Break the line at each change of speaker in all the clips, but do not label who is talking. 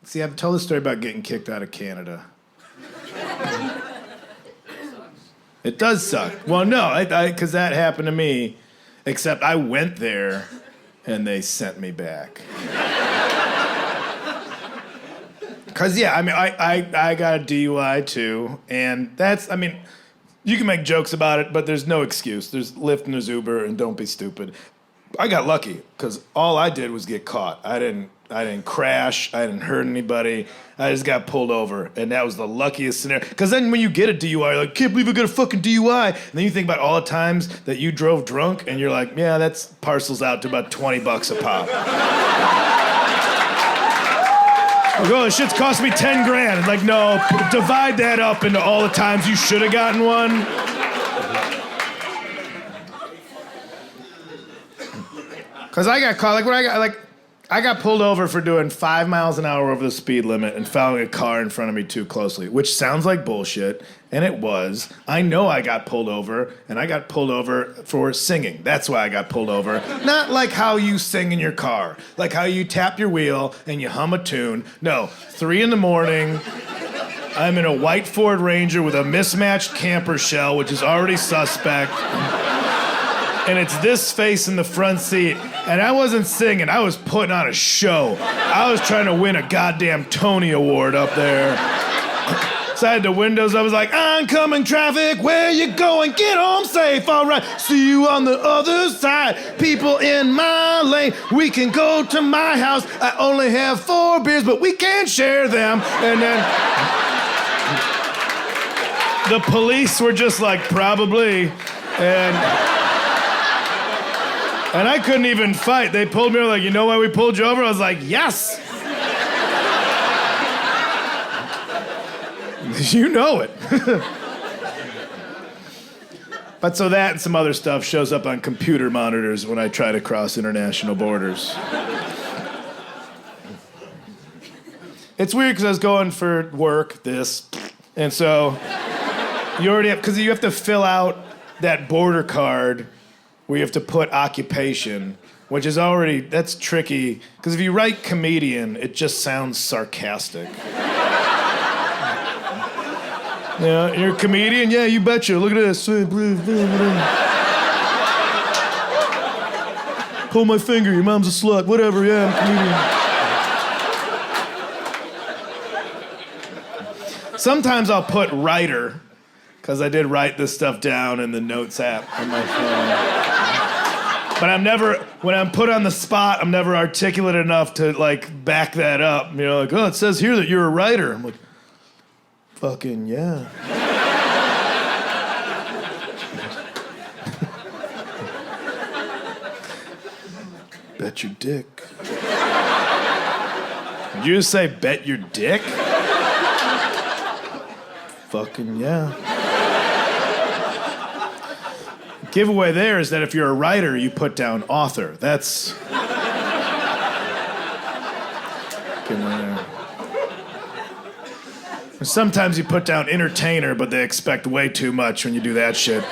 See, I've told the story about getting kicked out of Canada. It does suck. Well, no, because that happened to me, except I went there and they sent me back. Because, yeah, I mean, I got a DUI, too, and that's, I mean, you can make jokes about it, but there's no excuse. There's Lyft and there's Uber, and don't be stupid. I got lucky, because all I did was get caught. I didn't crash. I didn't hurt anybody. I just got pulled over, and that was the luckiest scenario. Because then when you get a DUI, you're like, can't believe I got a fucking DUI. And then you think about all the times that you drove drunk, and you're like, yeah, that's parcels out to about $20 a pop. Oh, this shit's cost me 10 grand. It's like, no, divide that up into all the times you should have gotten one. Because I got caught, I got pulled over for doing 5 miles an hour over the speed limit and following a car in front of me too closely, which sounds like bullshit, and it was. I know I got pulled over, and I got pulled over for singing. That's why I got pulled over. Not like how you sing in your car, like how you tap your wheel and you hum a tune. No, 3 a.m, I'm in a white Ford Ranger with a mismatched camper shell, which is already suspect. And it's this face in the front seat. And I wasn't singing, I was putting on a show. I was trying to win a goddamn Tony Award up there. So I had the windows, I was like, oncoming traffic, where you going? Get home safe, all right. See you on the other side. People in my lane, we can go to my house. I only have 4 beers, but we can share them. And then the police were just like, probably. And I couldn't even fight. They pulled me over, like, you know why we pulled you over? I was like, yes. You know it. But so that and some other stuff shows up on computer monitors when I try to cross international borders. It's weird because I was going for work, and so you already have, because you have to fill out that border card where you have to put occupation, which is already, that's tricky, because if you write comedian, it just sounds sarcastic. Yeah, you're a comedian? Yeah, you betcha. Look at this. Pull my finger, your mom's a slut, whatever, yeah, I'm a comedian. Sometimes I'll put writer, because I did write this stuff down in the notes app on my phone. But I'm never, when I'm put on the spot, I'm never articulate enough to, like, back that up. You know, like, oh, it says here that you're a writer. I'm like, fucking yeah. Bet your dick. Did you just say bet your dick? Fucking yeah. Giveaway there is that if you're a writer, you put down author. That's... Sometimes you put down entertainer, but they expect way too much when you do that shit.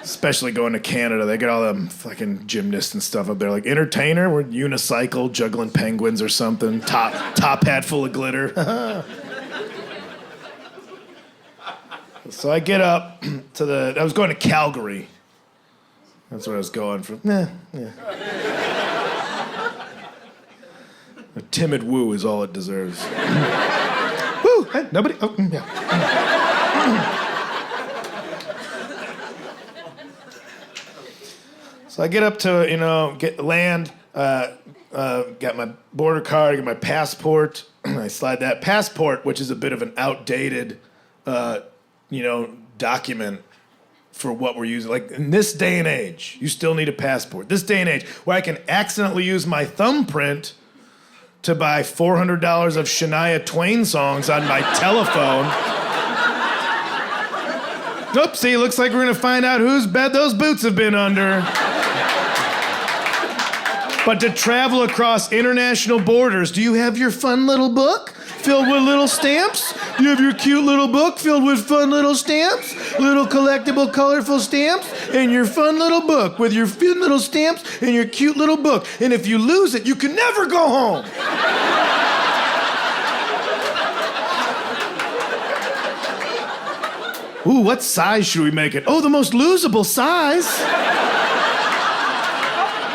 Especially going to Canada. They get all them fucking gymnasts and stuff up there. Like, entertainer? We're unicycle, juggling penguins or something. Top hat full of glitter. So I get up to I was going to Calgary. That's where I was going from. Yeah. A timid woo is all it deserves. Woo! Hey, nobody? Oh, yeah. So I get up to, land, got my border card, get my passport. I slide that passport, which is a bit of an outdated, document for what we're using. Like, in this day and age, you still need a passport. This day and age, where I can accidentally use my thumbprint to buy $400 of Shania Twain songs on my telephone. Oopsie, looks like we're gonna find out whose bed those boots have been under. But to travel across international borders, do you have your fun little book filled with little stamps? Do you have your cute little book filled with fun little stamps? Little collectible, colorful stamps? And your fun little book with your fun little stamps and your cute little book. And if you lose it, you can never go home. ooh, what size should we make it? Oh, the most losable size.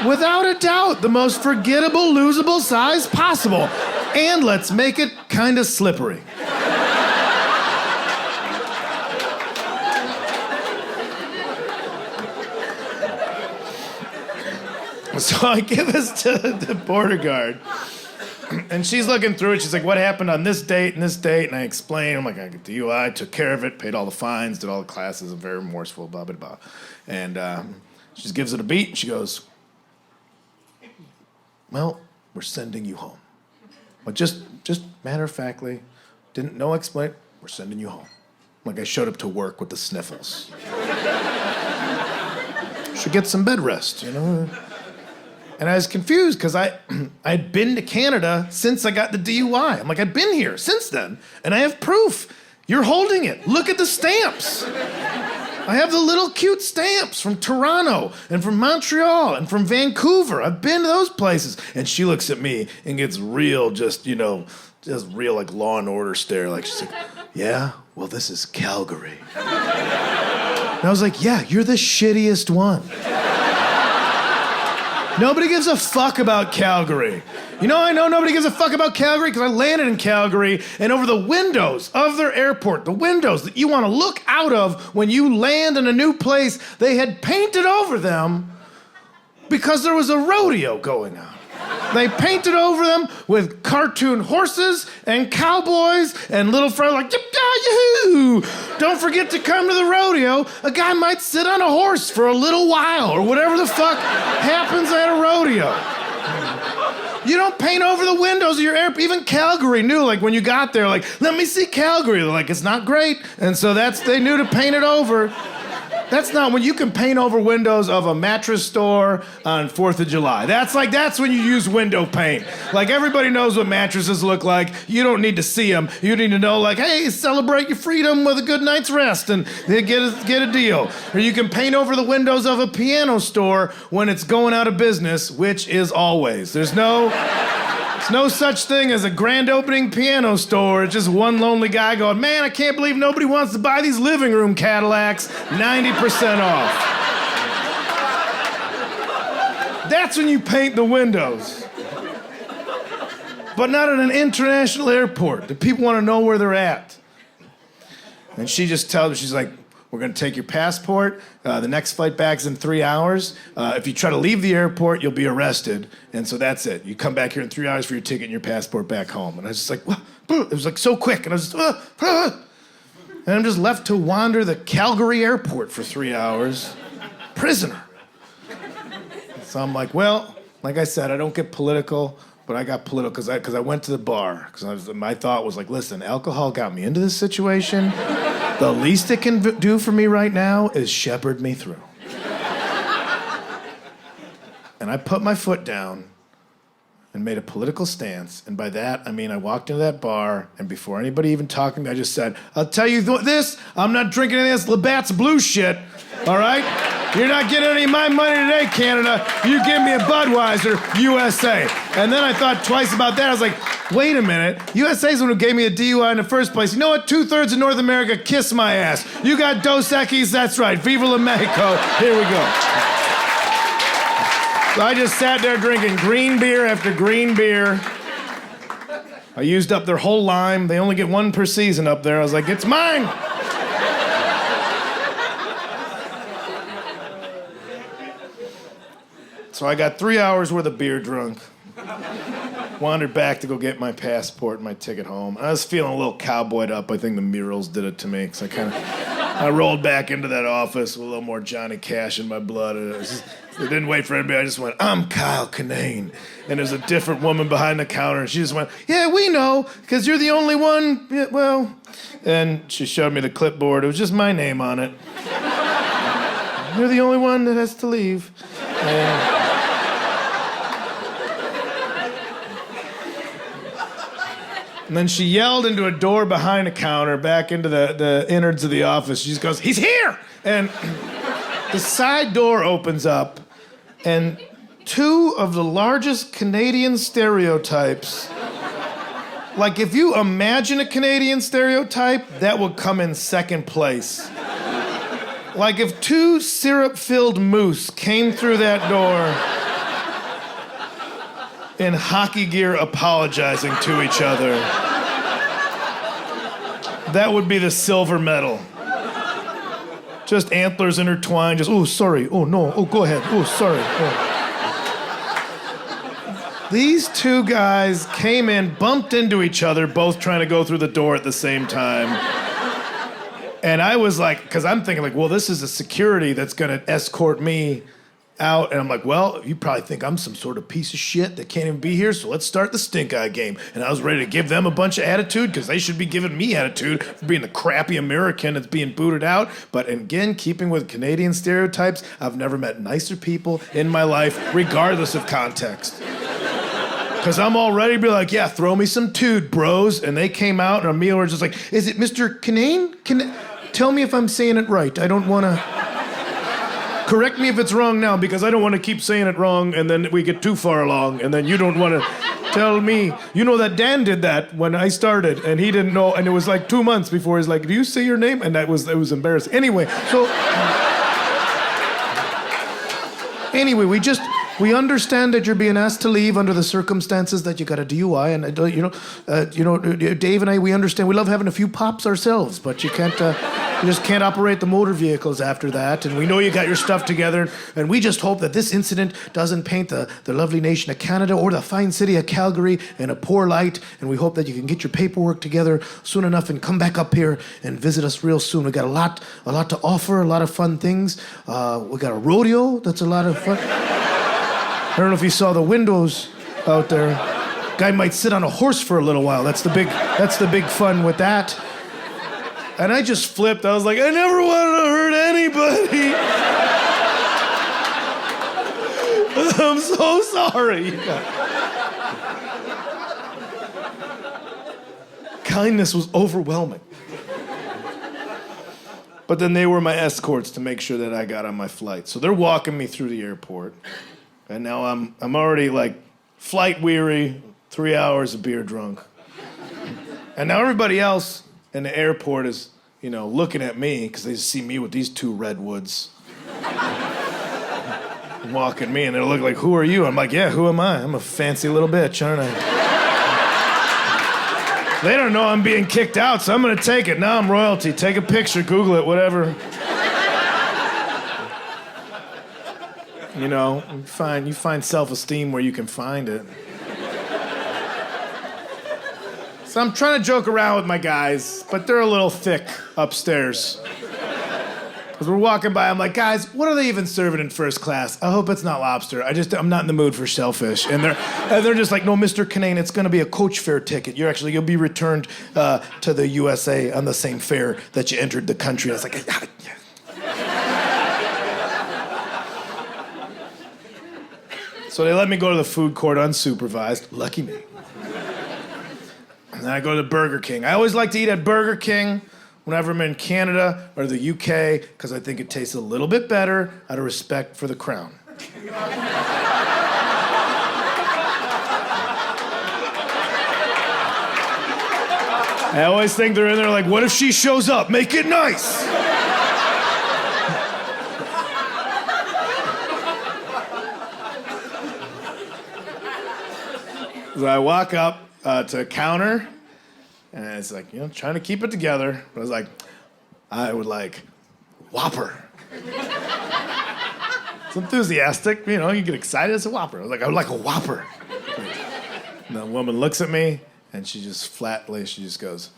Without a doubt, the most forgettable, losable size possible. And let's make it kind of slippery. So I give this to the border guard. And she's looking through it. She's like, what happened on this date and this date? And I explain. I'm like, I got DUI, took care of it, paid all the fines, did all the classes. I'm very remorseful, blah, blah, blah. And she just gives it a beat. And she goes, well, we're sending you home. But just matter-of-factly, no explain, we're sending you home. Like I showed up to work with the sniffles. Should get some bed rest, you know? And I was confused because I'd been to Canada since I got the DUI. I'm like, I've been here since then, and I have proof. You're holding it. Look at the stamps. I have the little cute stamps from Toronto and from Montreal and from Vancouver. I've been to those places. And she looks at me and gets real, just real like Law and Order stare. Like she's like, yeah, well, this is Calgary. And I was like, yeah, you're the shittiest one. Nobody gives a fuck about Calgary. You know, I know nobody gives a fuck about Calgary because I landed in Calgary, and over the windows of their airport, the windows that you want to look out of when you land in a new place, they had painted over them because there was a rodeo going on. They painted over them with cartoon horses and cowboys and little friends like, yip-da-yahoo! Don't forget to come to the rodeo. A guy might sit on a horse for a little while or whatever the fuck happens at a rodeo. You don't paint over the windows of your airport. Even Calgary knew, like, when you got there, like, let me see Calgary. They're like, it's not great. And so they knew to paint it over. That's not when you can paint over windows of a mattress store on 4th of July. That's when you use window paint. Like, everybody knows what mattresses look like. You don't need to see them. You need to know, like, hey, celebrate your freedom with a good night's rest and get a deal. Or you can paint over the windows of a piano store when it's going out of business, which is always. There's no such thing as a grand opening piano store. It's just one lonely guy going, man, I can't believe nobody wants to buy these living room Cadillacs, 90% off. That's when you paint the windows. But not at an international airport. The people want to know where they're at. And she just tells me, she's like, we're going to take your passport. The next flight back is in 3 hours. If you try to leave the airport, you'll be arrested. And so that's it. You come back here in 3 hours for your ticket and your passport back home. And I was just like, what? It was like so quick. And I was just, And I'm just left to wander the Calgary airport for 3 hours. Prisoner. So I'm like, well, like I said, I don't get political. But I got political because I went to the bar. Because my thought was like, listen, alcohol got me into this situation. The least it can do for me right now is shepherd me through. And I put my foot down and made a political stance. And by that, I mean I walked into that bar, and before anybody even talked to me, I just said, I'll tell you this, I'm not drinking any of this Labatt's Blue shit, all right? You're not getting any of my money today, Canada. You give me a Budweiser, USA. And then I thought twice about that. I was like, wait a minute. USA's the one who gave me a DUI in the first place. You know what? 2/3 of North America kiss my ass. You got Dos Equis, that's right. Viva la Mexico. Here we go. So I just sat there drinking green beer after green beer. I used up their whole lime. They only get one per season up there. I was like, it's mine. So I got 3 hours worth of beer drunk. Wandered back to go get my passport and my ticket home. I was feeling a little cowboyed up. I think the murals did it to me. Because I rolled back into that office with a little more Johnny Cash in my blood. I didn't wait for anybody. I just went, I'm Kyle Kinane. And there's a different woman behind the counter. And she just went, yeah, we know, because you're the only one. Yeah, well. And she showed me the clipboard. It was just my name on it. You're the only one that has to leave. And then she yelled into a door behind the counter, back into the innards of the office. She just goes, he's here! And the side door opens up, and two of the largest Canadian stereotypes. Like, if you imagine a Canadian stereotype, that would come in second place. Like if two syrup-filled moose came through that door in hockey gear apologizing to each other, that would be the silver medal. Just antlers intertwined, just, oh, sorry, oh, no, oh, go ahead, oh, sorry. Oh. These two guys came in, bumped into each other, both trying to go through the door at the same time. And I was like, because I'm thinking like, well, this is a security that's gonna escort me out. And I'm like, well, you probably think I'm some sort of piece of shit that can't even be here, so let's start the stink eye game. And I was ready to give them a bunch of attitude, because they should be giving me attitude for being the crappy American that's being booted out. But again, keeping with Canadian stereotypes, I've never met nicer people in my life, regardless of context. Because I'm all ready to be like, yeah, throw me some tood, bros. And they came out, and Emil was just like, is it Mr. Kinane? Tell me if I'm saying it right. I don't want to... Correct me if it's wrong now, because I don't want to keep saying it wrong, and then we get too far along, and then you don't want to tell me. You know that Dan did that when I started, and he didn't know, and it was like 2 months before he's like, do you say your name? And it was embarrassing. Anyway, so... Anyway, we understand that you're being asked to leave under the circumstances that you got a DUI, and Dave and I, we understand. We love having a few pops ourselves, but you just can't operate the motor vehicles after that. And we know you got your stuff together, and we just hope that this incident doesn't paint the lovely nation of Canada or the fine city of Calgary in a poor light. And we hope that you can get your paperwork together soon enough and come back up here and visit us real soon. We got a lot to offer, a lot of fun things. We got a rodeo that's a lot of fun. I don't know if you saw the windows out there. Guy might sit on a horse for a little while. That's the big fun with that. And I just flipped. I was like, I never wanted to hurt anybody. I'm so sorry. Kindness was overwhelming. But then they were my escorts to make sure that I got on my flight. So they're walking me through the airport. And now I'm already like flight weary, 3 hours of beer drunk. And now everybody else in the airport is, looking at me because they see me with these two redwoods. Walking me, and they're looking like, who are you? I'm like, yeah, who am I? I'm a fancy little bitch, aren't I? They don't know I'm being kicked out, so I'm gonna take it. Now I'm royalty. Take a picture, Google it, whatever. You find self-esteem where you can find it. So I'm trying to joke around with my guys, but they're a little thick upstairs. Because we're walking by, I'm like, guys, what are they even serving in first class? I hope it's not lobster. I'm not in the mood for shellfish. And they're just like, no, Mr. Kinane, it's going to be a coach fare ticket. You'll be returned to the USA on the same fare that you entered the country. I was like, yeah. So they let me go to the food court unsupervised. Lucky me. And then I go to the Burger King. I always like to eat at Burger King whenever I'm in Canada or the UK, because I think it tastes a little bit better out of respect for the crown. I always think they're in there like, what if she shows up? Make it nice. So I walk up to a counter, and it's like, trying to keep it together. But I was like, I would like Whopper. It's enthusiastic, you get excited. It's a Whopper. I was like, I would like a Whopper. And the woman looks at me, and she just goes,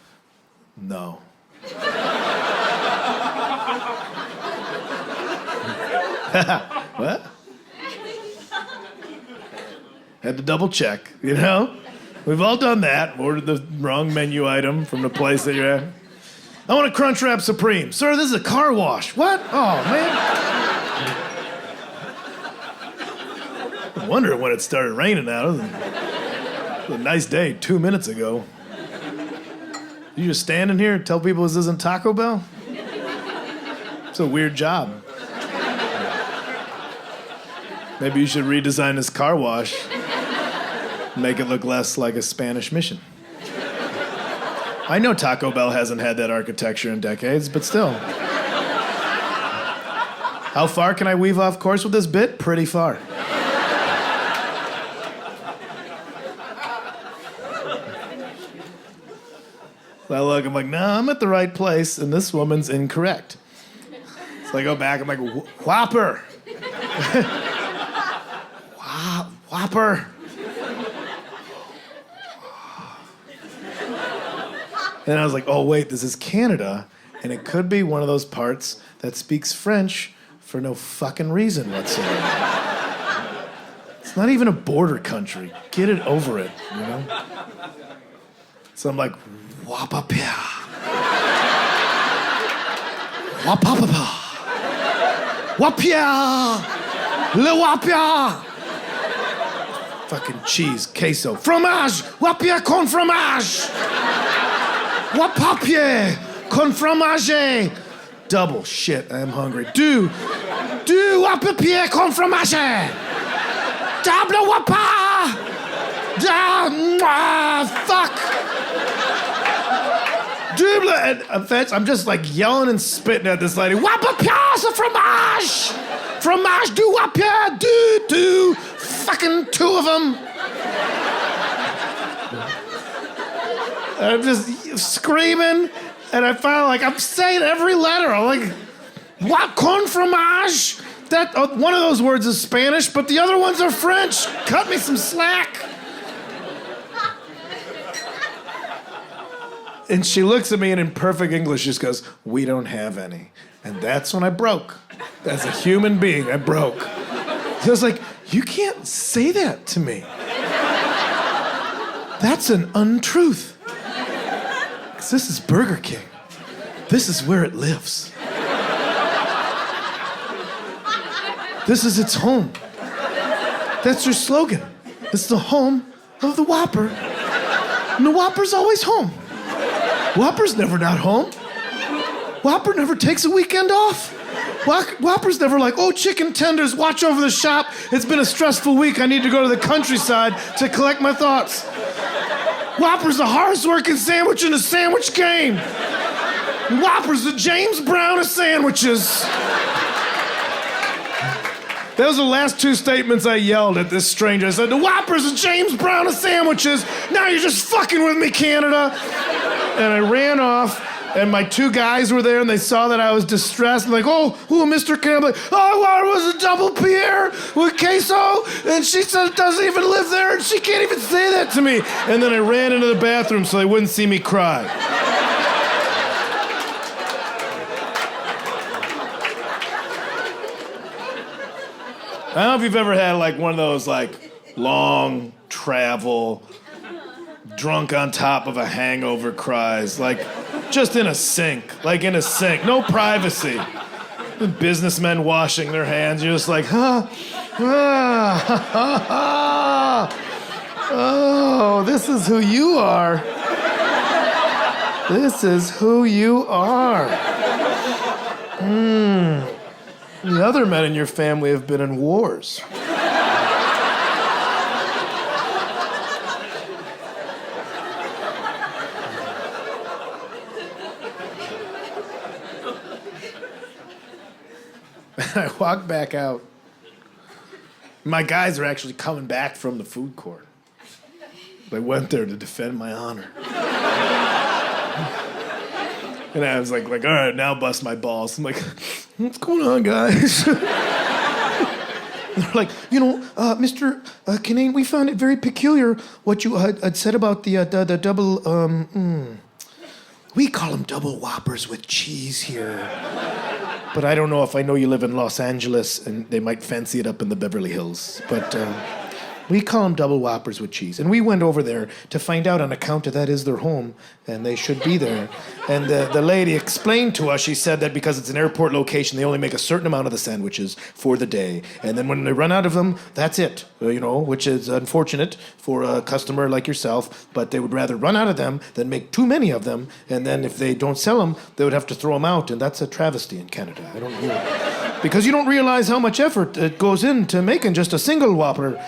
no. What? Had to double check, We've all done that. Ordered the wrong menu item from the place that you're at. I want a Crunchwrap Supreme. Sir, this is a car wash. What? Oh, man. I wonder when it started raining out. It was a nice day 2 minutes ago. You just standing here and tell people this isn't Taco Bell? It's a weird job. Maybe you should redesign this car wash. Make it look less like a Spanish mission. I know Taco Bell hasn't had that architecture in decades, but still. How far can I weave off course with this bit? Pretty far. So I look, I'm like, nah, I'm at the right place, and this woman's incorrect. So I go back, I'm like, Whopper. Whopper. And I was like, oh, wait, this is Canada, and it could be one of those parts that speaks French for no fucking reason whatsoever. It's not even a border country. Get it over it, you know? So I'm like, wapapia. Wapapapa. Wapia. Le wapia. Fucking cheese, queso. Fromage. Wapia con fromage. Wapapier con fromage. Double shit, I am hungry. Du wapapier con fromage. Double wapa. Fuck. Double. And I'm just like yelling and spitting at this lady. Wapapier c'est fromage. Fromage du wapier. Du. Fucking two of them. I'm just screaming, and I finally, like, I'm saying every letter. I'm like, what, con fromage? That, one of those words is Spanish, but the other ones are French. Cut me some slack. And she looks at me and in perfect English just goes, we don't have any. And that's when I broke. As a human being, I broke. So I was like, you can't say that to me. That's an untruth. This is Burger King. This is where it lives. This is its home. That's your slogan. It's the home of the Whopper. And the Whopper's always home. Whopper's never not home. Whopper never takes a weekend off. Whopper's never like, oh, chicken tenders, watch over the shop. It's been a stressful week. I need to go to the countryside to collect my thoughts. Whopper's the hardest working sandwich in the sandwich game. Whopper's the James Brown of sandwiches. Those are the last two statements I yelled at this stranger. I said, the Whopper's the James Brown of sandwiches. Now you're just fucking with me, Canada. And I ran off, and my two guys were there, and they saw that I was distressed. I'm like, oh, Mr. Campbell. Oh, what was a double Pierre with queso? And she said it doesn't even live there, and she can't even say that to me. And then I ran into the bathroom so they wouldn't see me cry. I don't know if you've ever had like one of those like long travel, drunk on top of a hangover cries, like just in a sink, no privacy. Businessmen washing their hands, you're just like, oh, this is who you are. This is who you are. The other men in your family have been in wars. I walk back out. My guys are actually coming back from the food court. They went there to defend my honor. And I was like, all right, now bust my balls. I'm like, what's going on, guys? They're like, Mr. Kinane, we found it very peculiar what you had said about the double, we call them double Whoppers with cheese here. But I don't know if I know you live in Los Angeles and they might fancy it up in the Beverly Hills. But we call them double Whoppers with cheese. And we went over there to find out on account of that is their home and they should be there. And the lady explained to us, she said that because it's an airport location, they only make a certain amount of the sandwiches for the day. And then when they run out of them, that's it, which is unfortunate for a customer like yourself. But they would rather run out of them than make too many of them. And then if they don't sell them, they would have to throw them out. And that's a travesty in Canada. I don't know. Because you don't realize how much effort it goes into making just a single Whopper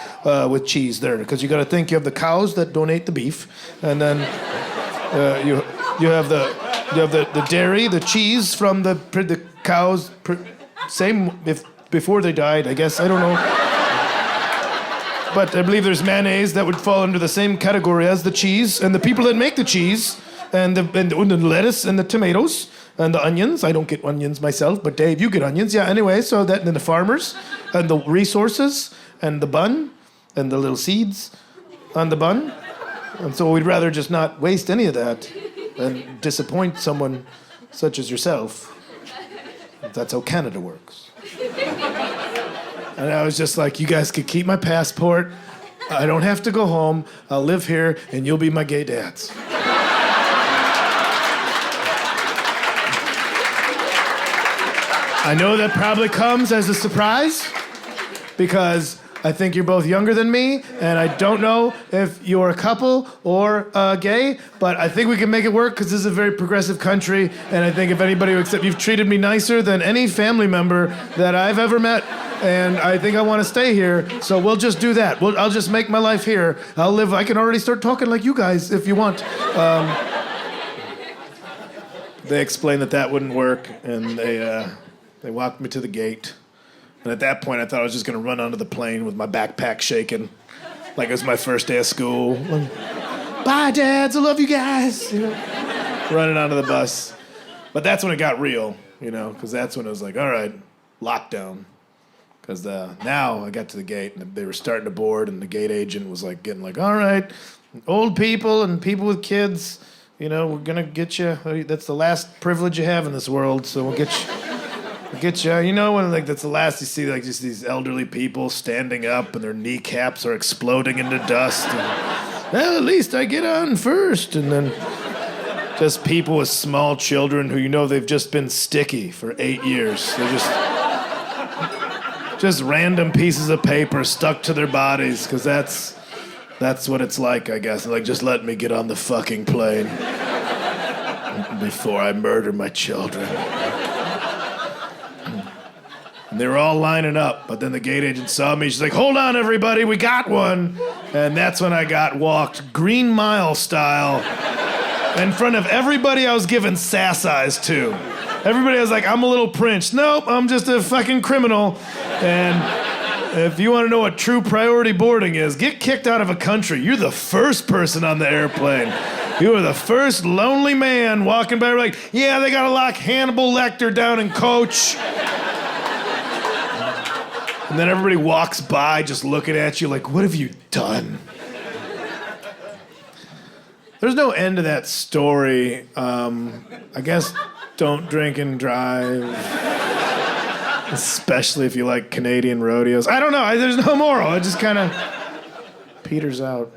with cheese there. Because you got to think you have the cows that donate the beef, and then you have the dairy, the cheese from the cows. same if before they died, I guess. I don't know. But I believe there's mayonnaise that would fall under the same category as the cheese, and the people that make the cheese, and the lettuce and the tomatoes and the onions. I don't get onions myself, but Dave, you get onions. Yeah, anyway, so that, and then the farmers and the resources and the bun and the little seeds on the bun. And so we'd rather just not waste any of that and disappoint someone such as yourself. That's how Canada works. And I was just like, you guys could keep my passport. I don't have to go home. I'll live here, and you'll be my gay dads. I know that probably comes as a surprise, because I think you're both younger than me, and I don't know if you're a couple or gay, but I think we can make it work because this is a very progressive country, and I think if anybody would accept, you've treated me nicer than any family member that I've ever met, and I think I want to stay here, so we'll just do that. I'll just make my life here. I can already start talking like you guys if you want. They explained that wouldn't work, and they walked me to the gate. And at that point, I thought I was just going to run onto the plane with my backpack shaking, like it was my first day of school. Bye, dads. I love you guys. Running onto the bus. But that's when it got real, because that's when it was like, all right, lockdown. Because now I got to the gate, and they were starting to board, and the gate agent was like getting like, all right, old people and people with kids, we're going to get you. That's the last privilege you have in this world, so we'll get you. When that's the last you see, like just these elderly people standing up and their kneecaps are exploding into dust. And, well, at least I get on first. And then just people with small children who they've just been sticky for 8 years. They're just random pieces of paper stuck to their bodies, because that's what it's like, I guess. Like, just let me get on the fucking plane before I murder my children. And they were all lining up, but then the gate agent saw me. She's like, hold on, everybody, we got one. And that's when I got walked Green Mile style in front of everybody I was giving sass eyes to. Everybody was like, I'm a little prince. Nope, I'm just a fucking criminal. And if you want to know what true priority boarding is, get kicked out of a country. You're the first person on the airplane. You were the first lonely man walking by, like, yeah, they gotta lock Hannibal Lecter down in coach. And then everybody walks by just looking at you like, what have you done? There's no end to that story. I guess don't drink and drive. Especially if you like Canadian rodeos. I don't know. There's no moral. It just kind of peters out.